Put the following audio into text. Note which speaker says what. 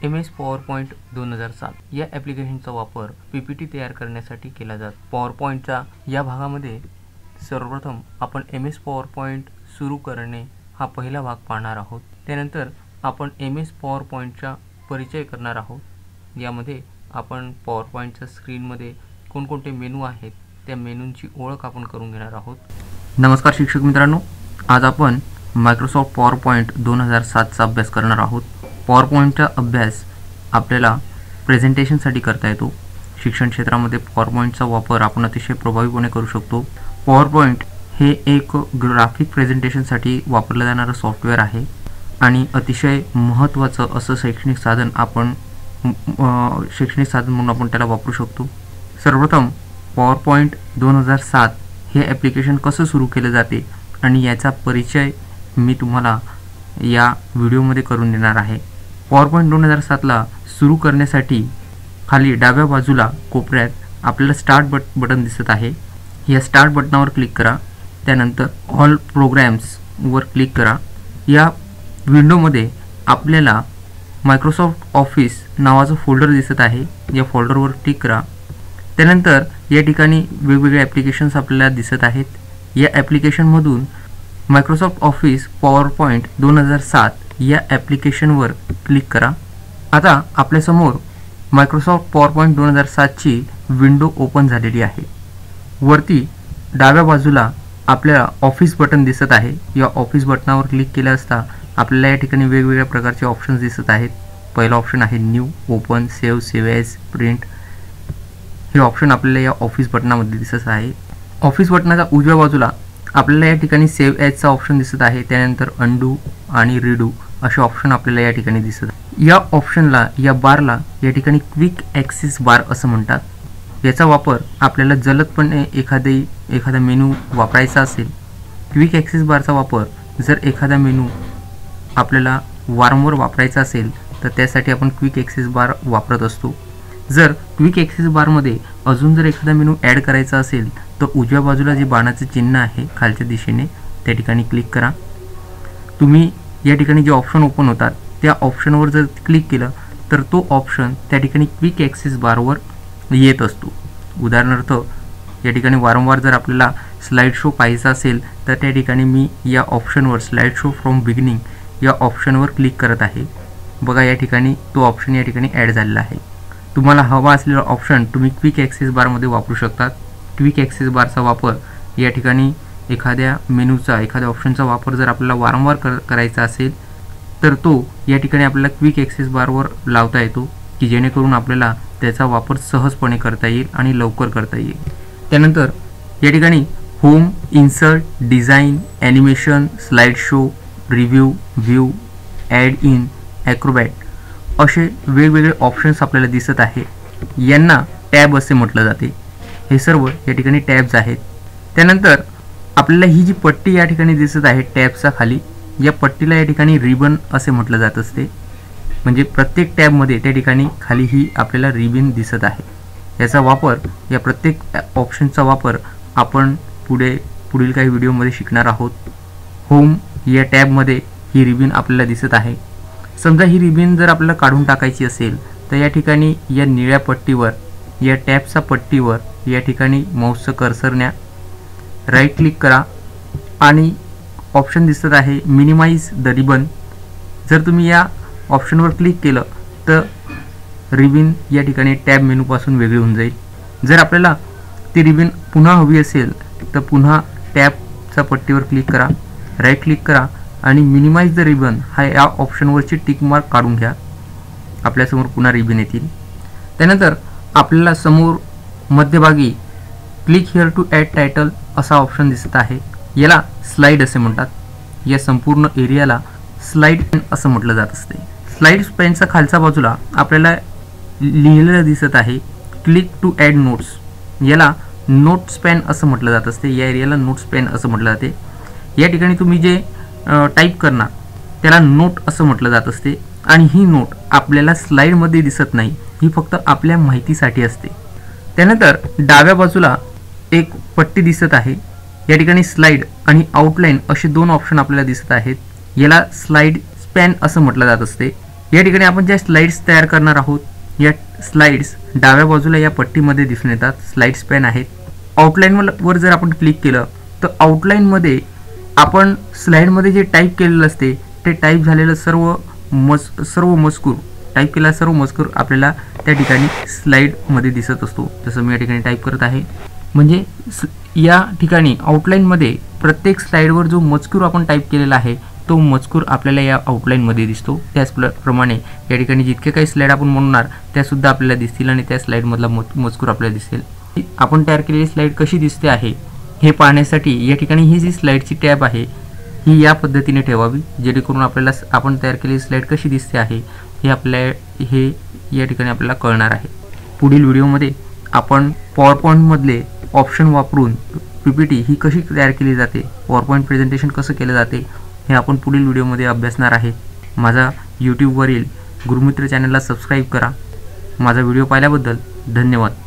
Speaker 1: MS PowerPoint 2007 या ॲप्लिकेशनचा वापर PPT तयार करण्यासाठी केला जातो। PowerPointच्या या भागामध्ये सर्वप्रथम आपण MS PowerPoint सुरू करणे हा पहिला भाग पाहणार आहोत। त्यानंतर आपण MS PowerPointचा परिचय करणार आहोत। यामध्ये आपण PowerPointच्या स्क्रीनमध्ये कोणकोणते मेनू आहेत त्या मेनूंची ओळख आपण करून घेणार आहोत। नमस्कार शिक्षक मित्रांनो, आज आपण मायक्रोसॉफ्ट PowerPoint 2007 चा अभ्यास करणार आहोत। PowerPointचा अभ्यास आपल्याला प्रेझेंटेशनसाठी करता येतो। शिक्षण क्षेत्रामध्ये PowerPointचा वापर आपण अतिशय प्रभावीपणे करू शकतो। PowerPoint हे एक ग्राफिक प्रेझेंटेशनसाठी वापरले जाणारे सॉफ्टवेअर आहे आणि अतिशय महत्त्वाचं असं शैक्षणिक साधन म्हणून आपण त्याला वापरू शकतो। सर्वप्रथम PowerPoint 2007 हे ॲप्लिकेशन कसं सुरू केले जाते आणि याचा परिचय मी तुम्हाला या व्हिडिओमध्ये करून देणार आहे। PowerPoint 2007 ला सुरू करण्यासाठी खाली डाव्या बाजूला कोपऱ्यात आपल्याला स्टार्ट बटन दिसत आहे। या स्टार्ट बटनावर क्लिक करा। त्यानंतर ऑल प्रोग्राम्स वर क्लिक करा। या विंडोमध्ये आपल्याला मायक्रोसॉफ्ट ऑफिस नावाचं फोल्डर दिसत आहे। या फोल्डरवर क्लिक करा। त्यानंतर या ठिकाणी वेगवेगळे ॲप्लिकेशन्स आपल्याला दिसत आहेत। या ॲप्लिकेशनमधून मायक्रोसॉफ्ट ऑफिस PowerPoint 2007 या ॲप्लिकेशनवर क्लिक करा। आता आपल्यासमोर मायक्रोसॉफ्ट PowerPoint 2007 ची विंडो ओपन झालेली आहे। वरती डाव्या बाजूला आपल्याला ऑफिस बटन दिसत आहे। या ऑफिस बटनावर क्लिक केल्या असता आपल्याला या ठिकाणी वेगवेगळ्या प्रकारचे ऑप्शन्स दिसत आहेत। पहिला ऑप्शन आहे new, open, save, save as, print. हे ऑप्शन आपल्याला या ऑफिस बटनामध्ये दिसत आहे। ऑफिस बटनाच्या उजव्या बाजूला आपल्याला या ठिकाणी सेव्ह ॲजचा ऑप्शन दिसत आहे। त्यानंतर अंडू आणि रिडू असे ऑप्शन आपल्याला या ठिकाणी दिसत आहे। या ऑप्शनला, या बारला या ठिकाणी क्विक ॲक्सेस बार असं म्हणतात। याचा वापर आपल्याला जलदपणे एखादा मेनू वापरायचा असेल। क्विक ॲक्सेस बारचा वापर जर एखादा मेनू आपल्याला वारंवार वापरायचा असेल तर त्यासाठी आपण क्विक ॲक्सेस बार वापरत असतो। जर क्विक ॲक्सेस बारमध्ये अजून जर एखादा मेनू ॲड करायचा असेल तर उजव्या बाजूला जे बाणाचे चिन्ह आहे खालच्या दिशेने त्या ठिकाणी क्लिक करा। तुम्ही या ठिकाणी जे ऑप्शन ओपन होतात त्या ऑप्शनवर जर क्लिक केलं तर तो ऑप्शन त्या ठिकाणी क्विक ॲक्सेस बारवर येत असतो। उदाहरणार्थ या ठिकाणी वारंवार जर आपल्याला स्लाइड शो पाहायचा असेल तर त्या ठिकाणी मी या ऑप्शनवर स्लाइड शो फ्रॉम बिगिनिंग या ऑप्शनवर क्लिक करत आहे। बघा या ठिकाणी तो ऑप्शन या ठिकाणी ॲड झालेला आहे। तुम्हाला हवा असलेला ऑप्शन तुम्ही क्विक ॲक्सेस बारमध्ये वापरू शकतात। क्विक ॲक्सेस बारचा वापर या ठिकाणी एखाद्या ऑप्शनचा वापर जर आपल्याला वारंवार करायचा असेल तर तो या ठिकाणी आपल्याला क्विक ॲक्सेस बारवर लावता येतो की जेणेकरून आपल्याला त्याचा वापर सहजपणे करता येईल आणि लवकर करता येईल। त्यानंतर या ठिकाणी home, insert, design, animation, slide show, review, view, add in, Acrobat असे वेगवेगळे ऑप्शन्स आपल्याला दिसत आहे। यांना टॅब असे म्हटलं जाते। हे सर्व या ठिकाणी टॅब्स आहेत। त्यानंतर आपल्याला ही जी पट्टी या ठिकाणी दिसत आहे टॅबच्या खाली, या पट्टीला या ठिकाणी रिबन असे म्हटलं जात असते। म्हणजे प्रत्येक टॅबमध्ये त्या ठिकाणी खाली ही आपल्याला रिबन दिसत आहे। याचा वापर, या प्रत्येक ऑप्शनचा वापर आपण पुढील काही व्हिडिओमध्ये शिकणार आहोत। होम या टॅबमध्ये ही रिबन आपल्याला दिसत आहे। समजा ही रिबन जर आपल्याला काढून टाकायची असेल तर या ठिकाणी या निळ्या पट्टीवर, या टॅबच्या पट्टीवर या ठिकाणी माऊसचं कर्सर न्या, राईट क्लिक करा आणि ऑप्शन दिसत आहे मिनिमाइज द रिबन। जर तुम्ही या ऑप्शनवर क्लिक केलं तर रिबन या ठिकाणी टॅब मेनूपासून वेगळी होऊन जाईल। जर आपल्याला ती रिबन पुन्हा हवी असेल तर पुन्हा टॅबच्या पट्टीवर क्लिक करा, राईट क्लिक करा आणि मिनिमाइज द रिबन हा या ऑप्शनवरची टिक मार्क काढून घ्या। आपल्यासमोर पुन्हा रिबन येतील। त्यानंतर आपल्याला समोर मध्यभागी click here to add title असा ऑप्शन दिसत आहे। याला स्लाइड असे म्हणतात। या संपूर्ण एरियाला स्लाइड पेन असं म्हटलं जात असते। स्लाइड पेनच्या खालच्या बाजूला आपल्याला लिहिलेलं दिसत आहे क्लिक टू ॲड नोट्स। याला नोट्स पेन असं म्हटलं जात असते। या एरियाला नोट्स पेन असं म्हटलं जाते। या ठिकाणी तुम्ही जे टाईप करणार त्याला नोट असं म्हटलं जात असते आणि ही नोट आपल्याला स्लाइडमध्ये दिसत नाही, ही फक्त आपल्या माहितीसाठी असते। त्यानंतर डाव्या बाजूला एक पट्टी दिसत आहे। या ठिकाणी स्लाइड आणि आउटलाइन असे दोन ऑप्शन आपल्याला दिसत आहेत। याला स्लाइड स्पॅन असं म्हटलं जात असते। या ठिकाणी आपण ज्या स्लाइड्स तयार करणार आहोत या स्लाइड्स डाव्या बाजूला या पट्टीमध्ये दिसून येतात, स्लाइड्स पॅन आहेत. आउटलाईनवर जर आपण क्लिक केलं तर आउटलाईनमध्ये आपण स्लाइडमध्ये जे टाईप केलेलं असते ते टाईप झालेलं सर्व मजकूर टाईप केलेला सर्व मजकूर आपल्याला त्या ठिकाणी स्लाइडमध्ये दिसत असतो. जसं मी या ठिकाणी टाईप करत आहे, म्हणजे या ठिकाणी आउटलाईनमध्ये प्रत्येक स्लाइडवर जो मजकूर आपण टाईप केलेला आहे तो मजकूर आपल्याला या आउटलाईनमध्ये दिसतो. त्याचप्रमाणे या ठिकाणी जितके काही स्लाइड आपण म्हणणार त्यासुद्धा आपल्याला दिसतील आणि त्या स्लाइडमधला मजकूर आपल्याला दिसेल. आपण तयार केलेली स्लाइड कशी दिसते आहे हे पाहण्यासाठी या ठिकाणी ही जी स्लाइडची टॅब आहे ही या पद्धतीने ठेवावी, जेणेकरून आपल्याला आपण तयार केलेली स्लाइड कशी दिसते आहे हे या ठिकाणी आपल्याला कळणार आहे. पुढील व्हिडिओमध्ये आपण पॉवर पॉईंटमधले ऑप्शन वापरून PPT ही कशी तयार केली जाते, पॉवर पॉईंट प्रेझेंटेशन कसं केलं जाते हे आपण पुढील व्हिडिओमध्ये अभ्यासणार आहे. माझा यूट्यूबवरील गुरुमित्र चॅनलला सबस्क्राईब करा. माझा व्हिडिओ पाहिल्याबद्दल धन्यवाद.